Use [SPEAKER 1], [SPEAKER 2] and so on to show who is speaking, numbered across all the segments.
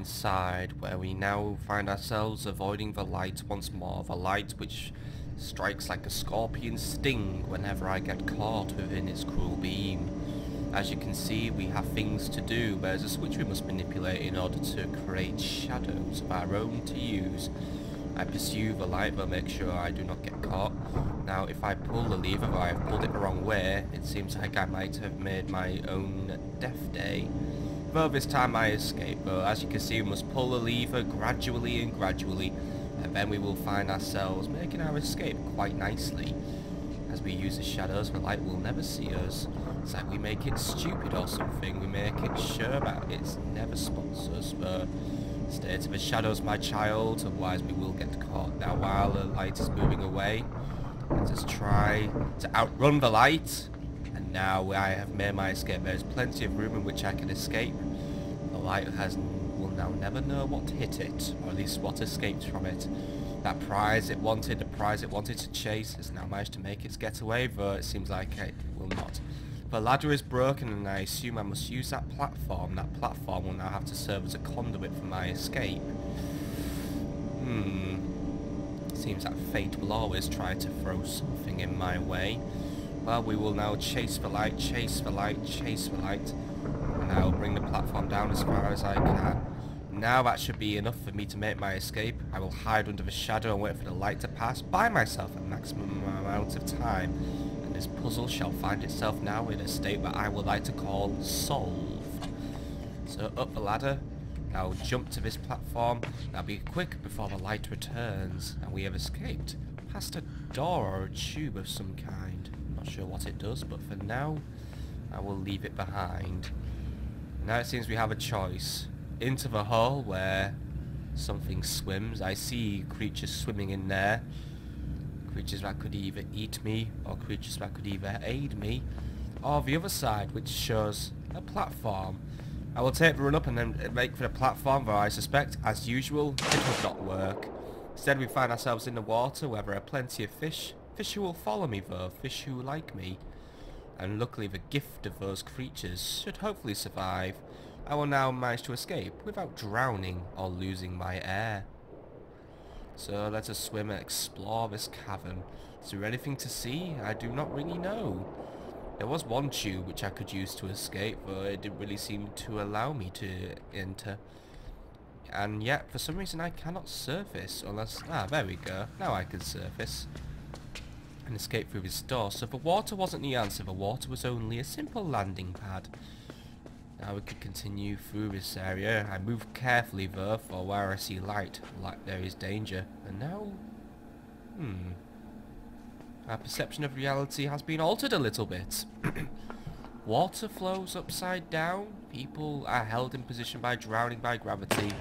[SPEAKER 1] inside, where we now find ourselves avoiding the light once more. The light which strikes like a scorpion sting whenever I get caught within its cruel beam. As you can see, we have things to do. There's a switch we must manipulate in order to create shadows of our own to use. I pursue the light but make sure I do not get caught. Now if I pull the lever, or I have pulled it the wrong way, it seems like I might have made my own death day. Though this time I escape, but as you can see we must pull the lever gradually and gradually, and then we will find ourselves making our escape quite nicely. As we use the shadows, the light will never see us. It's like we make it stupid or something, we make it sure that it never spots us, but stay to the shadows, my child, otherwise we will get caught. Now while the light is moving away, let us try to outrun the light. And now I have made my escape. There is plenty of room in which I can escape. The light will now never know what hit it, or at least what escaped from it. That prize it wanted, the prize it wanted to chase, has now managed to make its getaway, though it seems like it will not. The ladder is broken and I assume I must use that platform. That platform will now have to serve as a conduit for my escape. Seems that fate will always try to throw something in my way. Well, we will now chase the light, chase the light, chase the light. And I will bring the platform down as far as I can. Now that should be enough for me to make my escape. I will hide under the shadow and wait for the light to pass by myself a maximum amount of time. And this puzzle shall find itself now in a state that I would like to call solved. So up the ladder. Now jump to this platform. Now be quick before the light returns. And we have escaped past a door or a tube of some kind. Not sure what it does, but for now I will leave it behind. Now it seems we have a choice. Into the hole where something swims. I see creatures swimming in there. Creatures that could either eat me, or creatures that could either aid me. Or the other side, which shows a platform. I will take the run up and then make for the platform, though I suspect, as usual, it would not work. Instead we find ourselves in the water where there are plenty of fish. Fish who will follow me though, fish who like me. And luckily the gift of those creatures should hopefully survive. I will now manage to escape without drowning or losing my air. So let us swim and explore this cavern. Is there anything to see? I do not really know. There was one tube which I could use to escape, but it didn't really seem to allow me to enter. And yet, for some reason I cannot surface unless... Ah, there we go. Now I can surface and escape through this door. So the water wasn't the answer, the water was only a simple landing pad. Now we could continue through this area. I move carefully though, for where I see light, there is danger. And now... Our perception of reality has been altered a little bit. Water flows upside down, people are held in position by drowning by gravity,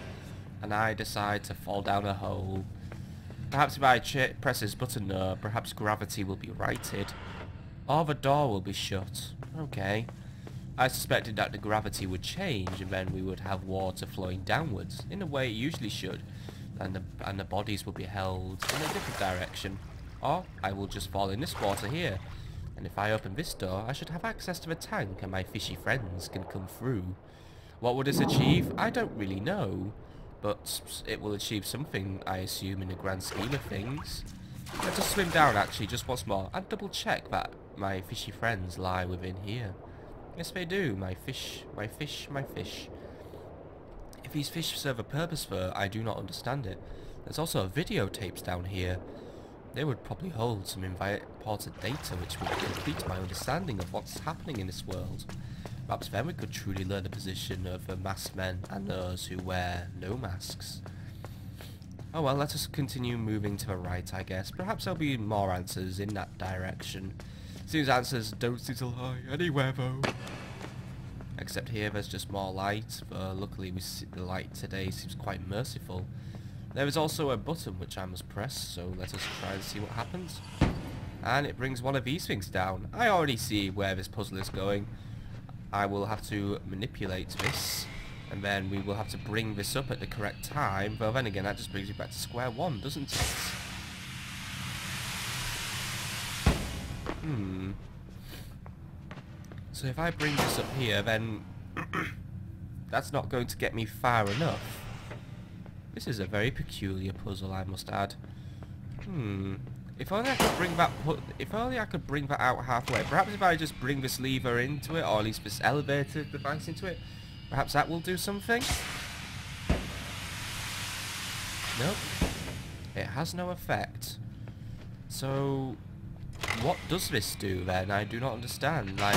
[SPEAKER 1] and I decide to fall down a hole. Perhaps if I press this button now, perhaps gravity will be righted. Or the door will be shut. Okay. I suspected that the gravity would change and then we would have water flowing downwards, in the way it usually should, and the bodies will be held in a different direction. Or I will just fall in this water here, and if I open this door I should have access to the tank and my fishy friends can come through. What would this achieve? I don't really know, but it will achieve something, I assume, in the grand scheme of things. Let us swim down actually just once more and double check that my fishy friends lie within here. Yes, they do. My fish, my fish, my fish. If these fish serve a purpose though, I do not understand it. There's also videotapes down here. They would probably hold some important data which would complete my understanding of what's happening in this world. Perhaps then we could truly learn the position of the masked men and those who wear no masks. Oh well, let us continue moving to the right, I guess. Perhaps there'll be more answers in that direction. Seems answers don't seem to lie anywhere though. Except here there's just more light, but luckily the light today seems quite merciful. There is also a button which I must press, so let us try and see what happens. And it brings one of these things down. I already see where this puzzle is going. I will have to manipulate this, and then we will have to bring this up at the correct time, but then again that just brings you back to square one, doesn't it? So if I bring this up here, then that's not going to get me far enough. This is a very peculiar puzzle, I must add. If only I could bring that out halfway. Perhaps if I just bring this lever into it, or at least this elevator device into it, perhaps that will do something. Nope. It has no effect. So, what does this do then? I do not understand. Like,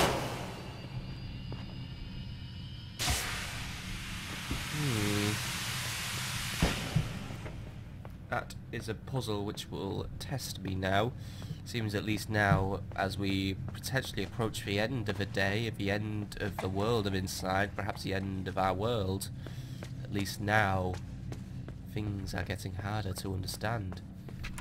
[SPEAKER 1] that is a puzzle which will test me now. Seems at least now, as we potentially approach the end of the day, at the end of the world of Inside, perhaps the end of our world, at least now, things are getting harder to understand.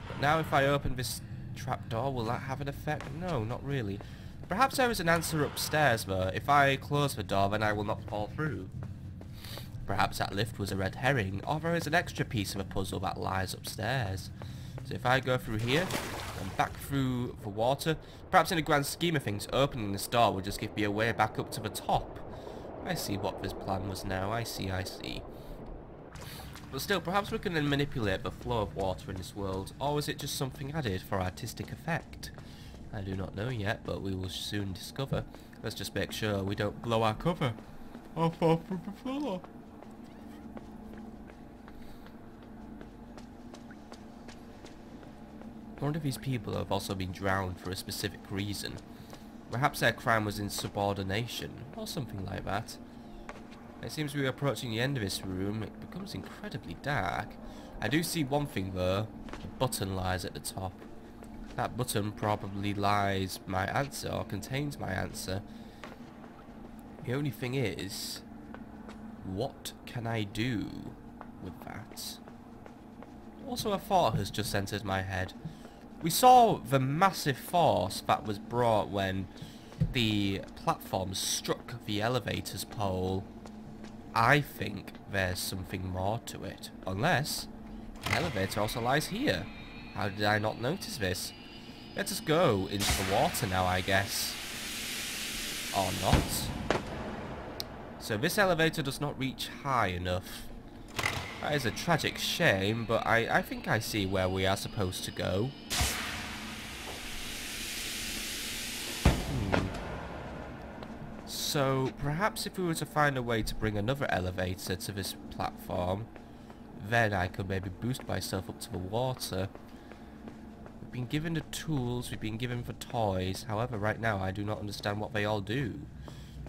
[SPEAKER 1] But now if I open this trapdoor, will that have an effect? No, not really. Perhaps there is an answer upstairs though. If I close the door, then I will not fall through. Perhaps that lift was a red herring, or there is an extra piece of a puzzle that lies upstairs. So if I go through here, and back through the water, perhaps in the grand scheme of things, opening this door would just give me a way back up to the top. I see what this plan was now, I see. But still, perhaps we can manipulate the flow of water in this world, or is it just something added for artistic effect? I do not know yet, but we will soon discover. Let's just make sure we don't blow our cover or fall through the floor. One of these people have also been drowned for a specific reason. Perhaps their crime was insubordination, or something like that. It seems we are approaching the end of this room. It becomes incredibly dark. I do see one thing though. A button lies at the top. That button probably lies my answer, or contains my answer. The only thing is, what can I do with that? Also, a thought has just entered my head. We saw the massive force that was brought when the platform struck the elevator's pole. I think there's something more to it. Unless the elevator also lies here. How did I not notice this? Let us go into the water now, I guess. Or not. So this elevator does not reach high enough. That is a tragic shame, but I think I see where we are supposed to go. So, perhaps if we were to find a way to bring another elevator to this platform, then I could maybe boost myself up to the water. We've been given the tools, we've been given the toys, however right now I do not understand what they all do.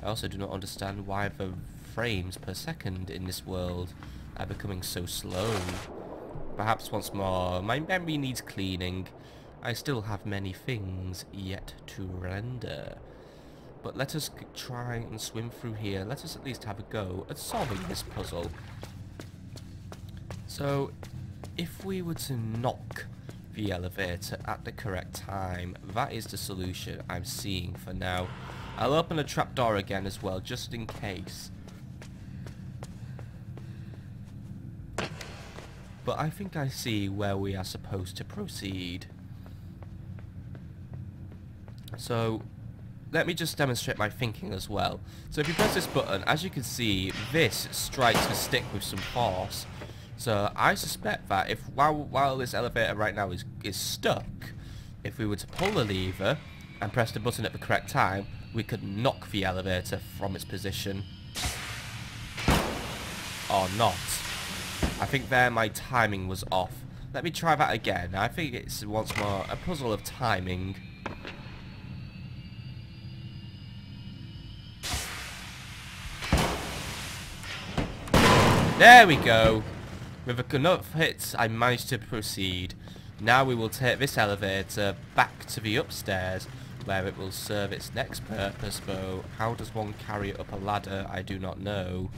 [SPEAKER 1] I also do not understand why the frames per second in this world are becoming so slow. Perhaps once more, my memory needs cleaning. I still have many things yet to render. But let us try and swim through here. Let us at least have a go at solving this puzzle. So, if we were to knock the elevator at the correct time, that is the solution I'm seeing for now. I'll open a trapdoor again as well, just in case. But I think I see where we are supposed to proceed. So, let me just demonstrate my thinking as well. So if you press this button, as you can see, this strikes the stick with some force. So I suspect that if while this elevator right now is stuck, if we were to pull the lever and press the button at the correct time, we could knock the elevator from its position. Or not. I think there my timing was off. Let me try that again. I think it's once more a puzzle of timing. There we go. With enough hits, I managed to proceed. Now we will take this elevator back to the upstairs, where it will serve its next purpose, though how does one carry it up a ladder, I do not know.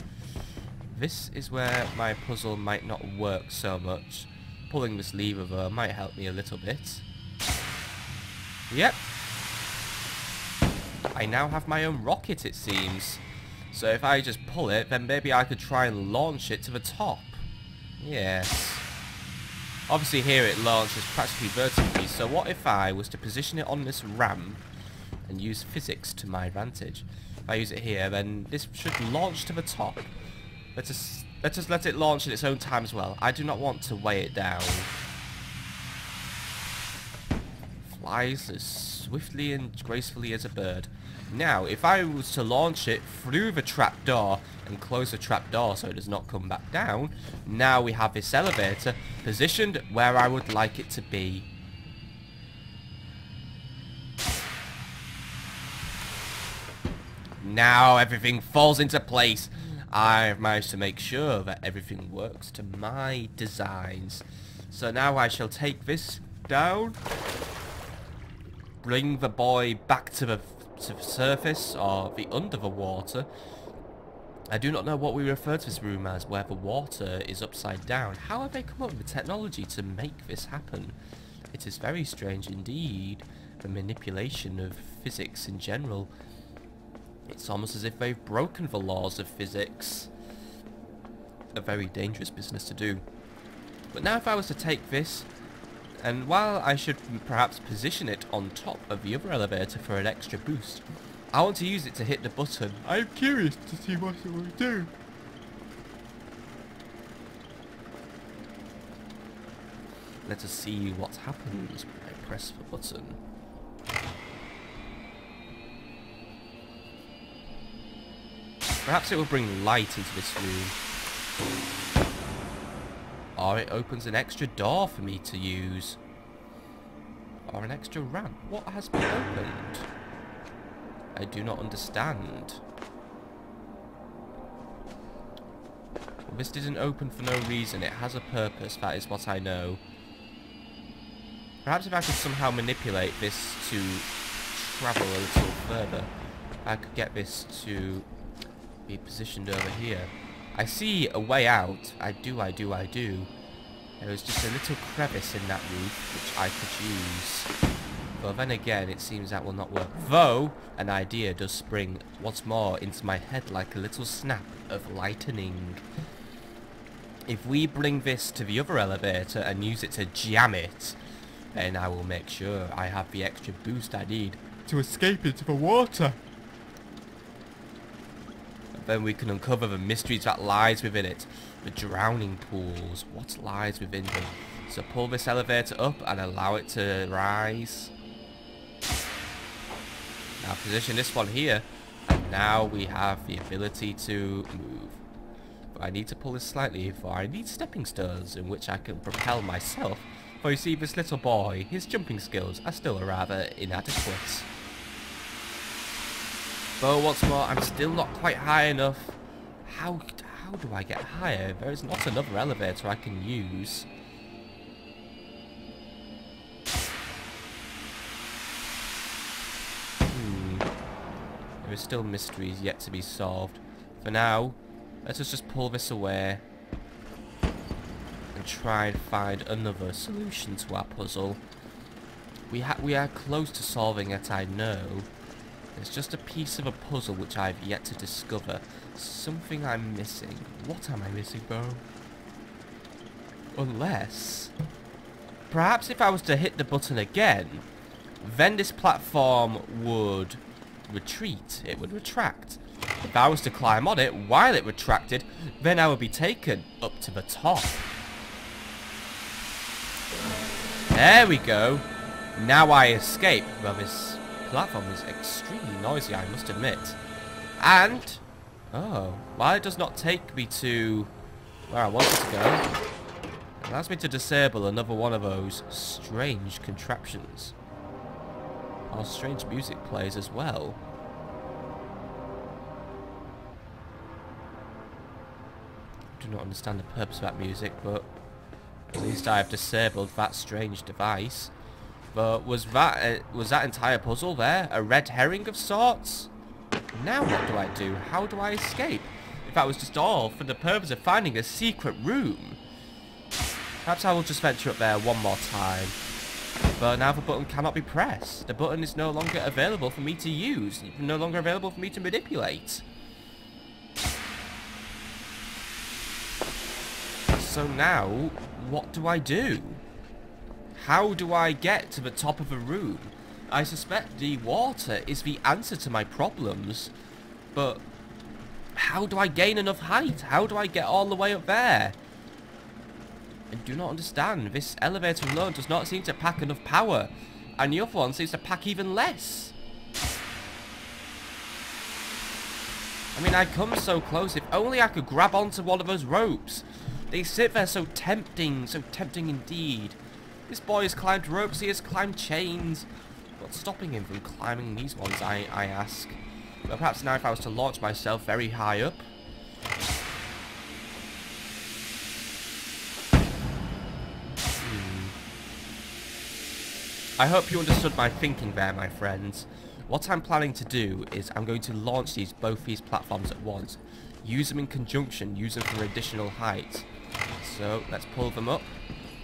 [SPEAKER 1] This is where my puzzle might not work so much. Pulling this lever, though, might help me a little bit. Yep. I now have my own rocket, it seems. So if I just pull it, then maybe I could try and launch it to the top. Yes. Obviously here it launches practically vertically, so what if I was to position it on this ramp and use physics to my advantage? If I use it here, then this should launch to the top. Let us Let's just let it launch at its own time as well. I do not want to weigh it down. Flies as swiftly and gracefully as a bird. Now, if I was to launch it through the trapdoor and close the trapdoor so it does not come back down, now we have this elevator positioned where I would like it to be. Now everything falls into place. I've managed to make sure that everything works to my designs. So now I shall take this down, bring the boy back to the surface or the under the water. I do not know what we refer to this room as, where the water is upside down. How have they come up with the technology to make this happen? It is very strange indeed, the manipulation of physics in general. It's almost as if they've broken the laws of physics. A very dangerous business to do. But now if I was to take this, and while I should perhaps position it on top of the other elevator for an extra boost, I want to use it to hit the button. I'm curious to see what it will do. Let us see what happens when I press the button. Perhaps it will bring light into this room. Or it opens an extra door for me to use. Or an extra ramp. What has been opened? I do not understand. Well, this didn't open for no reason. It has a purpose. That is what I know. Perhaps if I could somehow manipulate this to travel a little further, I could get this to be positioned over here. I see a way out. I do. There was just a little crevice in that roof which I could use. But then again, it seems that will not work. Though, an idea does spring once more into my head like a little snap of lightning. If we bring this to the other elevator and use it to jam it, then I will make sure I have the extra boost I need to escape into the water. Then we can uncover the mysteries that lies within it. The drowning pools. What lies within them? So pull this elevator up and allow it to rise. Now position this one here. And now we have the ability to move. But I need to pull this slightly, for I need stepping stones in which I can propel myself. For you see, this little boy, his jumping skills are still rather inadequate. But once more, I'm still not quite high enough. How do I get higher? There is not another elevator I can use. There is still mysteries yet to be solved. For now, let us just pull this away and try and find another solution to our puzzle. We are close to solving it, I know. It's just a piece of a puzzle which I've yet to discover. Something I'm missing. What am I missing, bro? Unless... perhaps if I was to hit the button again, then this platform would retreat. It would retract. If I was to climb on it while it retracted, then I would be taken up to the top. There we go. Now I escape. Well, this platform is extremely noisy, I must admit. And, oh, while it does not take me to where I wanted to go, it allows me to disable another one of those strange contraptions. Or strange music plays as well. I do not understand the purpose of that music, but at least I have disabled that strange device. But was that entire puzzle there a red herring of sorts? Now what do I do? How do I escape? If that was just all for the purpose of finding a secret room. Perhaps I will just venture up there one more time. But now the button cannot be pressed. The button is no longer available for me to use. No longer available for me to manipulate. So now, what do I do? How do I get to the top of a room? I suspect the water is the answer to my problems. But how do I gain enough height? How do I get all the way up there? I do not understand. This elevator alone does not seem to pack enough power. And the other one seems to pack even less. I mean, I come so close. If only I could grab onto one of those ropes. They sit there so tempting indeed. This boy has climbed ropes, he has climbed chains. What's stopping him from climbing these ones, I ask? But perhaps now if I was to launch myself very high up. I hope you understood my thinking there, my friends. What I'm planning to do is I'm going to launch both these platforms at once. Use them in conjunction, use them for additional height. So, let's pull them up.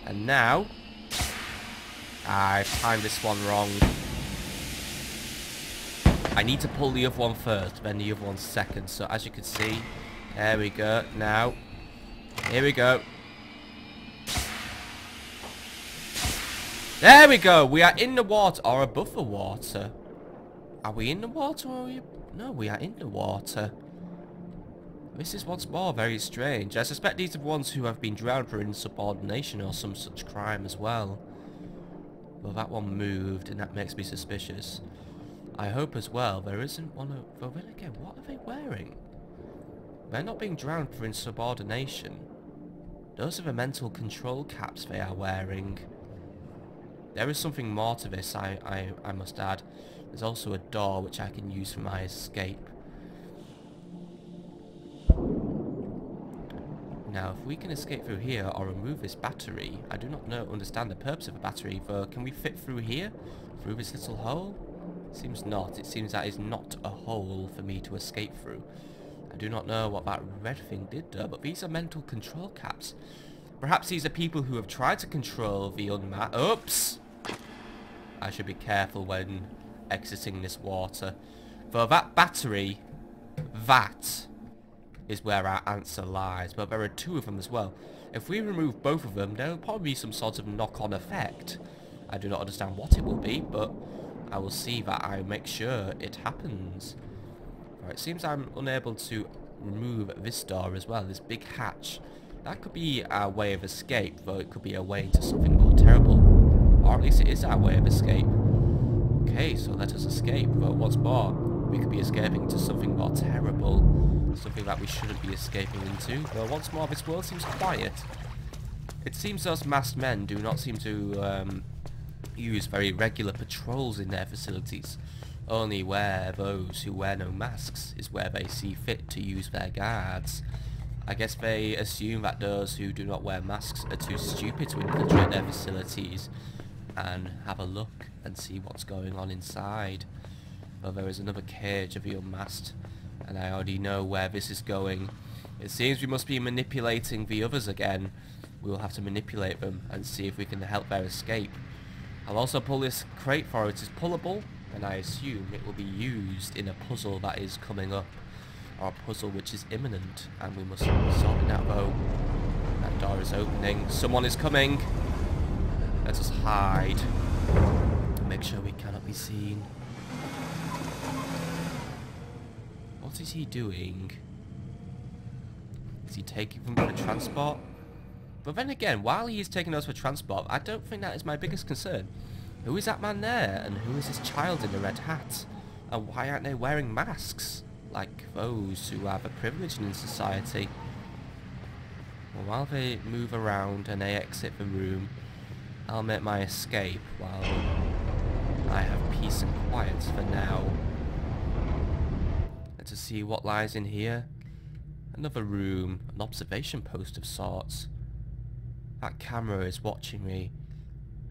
[SPEAKER 1] And now... I've timed this one wrong. I need to pull the other one first, then the other one second. So, as you can see, there we go. Now, here we go. There we go! We are in the water, or above the water. Are we in the water, or are we... No, we are in the water. This is once more very strange. I suspect these are the ones who have been drowned for insubordination or some such crime as well. Well, that one moved, and that makes me suspicious. I hope as well there isn't one of... Well, then again, what are they wearing? They're not being drowned for insubordination. Those are the mental control caps they are wearing. There is something more to this, I must add. There's also a door which I can use for my escape. Now, if we can escape through here or remove this battery, I do not understand the purpose of a battery, but can we fit through here? Through this little hole? Seems not. It seems that is not a hole for me to escape through. I do not know what that red thing did though, but these are mental control caps. Perhaps these are people who have tried to control the Oops! I should be careful when exiting this water. For that battery, that is where our answer lies. But there are two of them as well. If we remove both of them, there will probably be some sort of knock-on effect. I do not understand what it will be, but I will see that I make sure it happens. Right, it seems I'm unable to remove this door as well, this big hatch. That could be our way of escape, though it could be a way into something more terrible. Or at least it is our way of escape. Okay, so let us escape, but what's more, we could be escaping to something more terrible. Something that we shouldn't be escaping into. But once more, this world seems quiet. It seems those masked men do not seem to use very regular patrols in their facilities. Only where those who wear no masks is where they see fit to use their guards. I guess they assume that those who do not wear masks are too stupid to infiltrate their facilities and have a look and see what's going on inside. But there is another cage of the unmasked, and I already know where this is going. It seems we must be manipulating the others again. We will have to manipulate them and see if we can help their escape. I'll also pull this crate for it is pullable, and I assume it will be used in a puzzle that is coming up. Or a puzzle which is imminent, and we must sort it out though. That door is opening. Someone is coming. Let us hide. Make sure we cannot be seen. What is he doing? Is he taking them for transport? But then again, while he is taking those for transport, I don't think that is my biggest concern. Who is that man there? And who is this child in the red hat? And why aren't they wearing masks? Like those who have a privilege in society. Well, while they move around and they exit the room, I'll make my escape while I have peace and quiet for now. Let's see what lies in here. Another room, an observation post of sorts. That camera is watching me.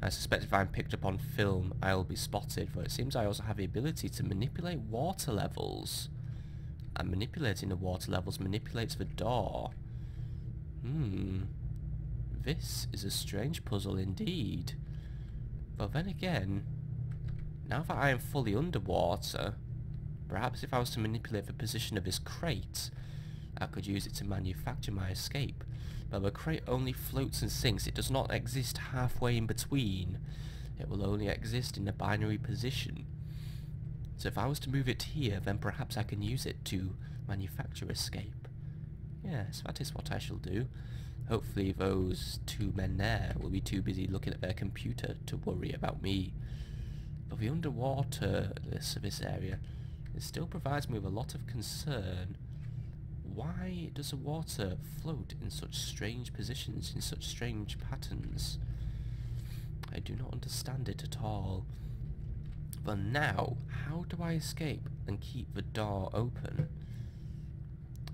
[SPEAKER 1] I suspect if I'm picked up on film, I'll be spotted, but it seems I also have the ability to manipulate water levels. And manipulating the water levels manipulates the door. This is a strange puzzle indeed. But then again, now that I am fully underwater, perhaps if I was to manipulate the position of this crate, I could use it to manufacture my escape. But the crate only floats and sinks. It does not exist halfway in between. It will only exist in a binary position. So if I was to move it here, then perhaps I can use it to Manufacture escape. Yes, that is what I shall do. Hopefully those two men there will be too busy looking at their computer to worry about me. But the underwaterness of this area, it still provides me with a lot of concern. Why does the water float in such strange positions, in such strange patterns? I do not understand it at all. But now, how do I escape and keep the door open?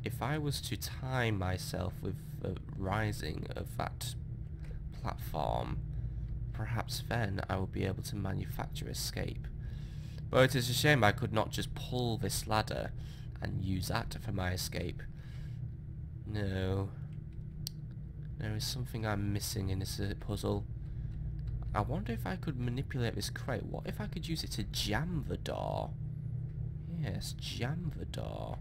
[SPEAKER 1] If I was to time myself with the rising of that platform, perhaps then I would be able to manufacture escape. But it is a shame I could not just pull this ladder and use that for my escape. No. There is something I'm missing in this puzzle. I wonder if I could manipulate this crate. What if I could use it to jam the door? Yes, jam the door.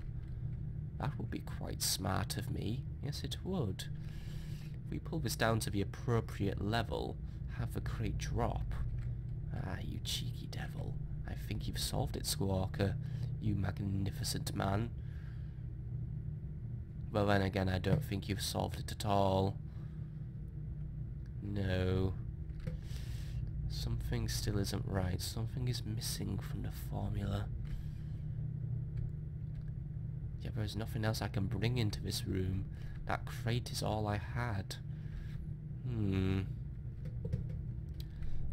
[SPEAKER 1] That would be quite smart of me. Yes, it would. If we pull this down to the appropriate level, have the crate drop. Ah, you cheeky devil. I think you've solved it, Squawker. You magnificent man. Well, then again, I don't think you've solved it at all. No. Something still isn't right. Something is missing from the formula. Yet there is nothing else I can bring into this room. That crate is all I had.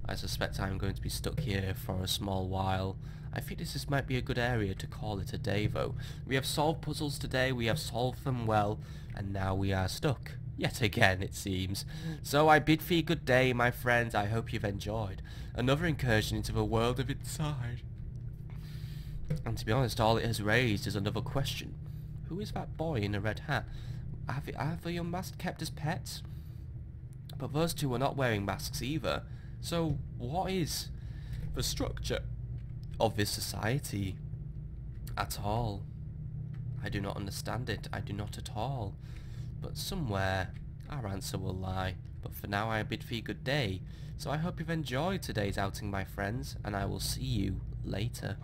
[SPEAKER 1] I suspect I'm going to be stuck here for a small while. I think this might be a good area to call it a day, though. We have solved puzzles today, we have solved them well, and now we are stuck. Yet again, it seems. So I bid thee good day, my friends. I hope you've enjoyed another incursion into the world of inside. And to be honest, all it has raised is another question. Who is that boy in a red hat? Have the unmasked kept as pets? But those two are not wearing masks either. So what is the structure of this society at all? I do not understand it. I do not at all. But somewhere our answer will lie. But for now I bid thee good day. So I hope you've enjoyed today's outing, my friends, and I will see you later.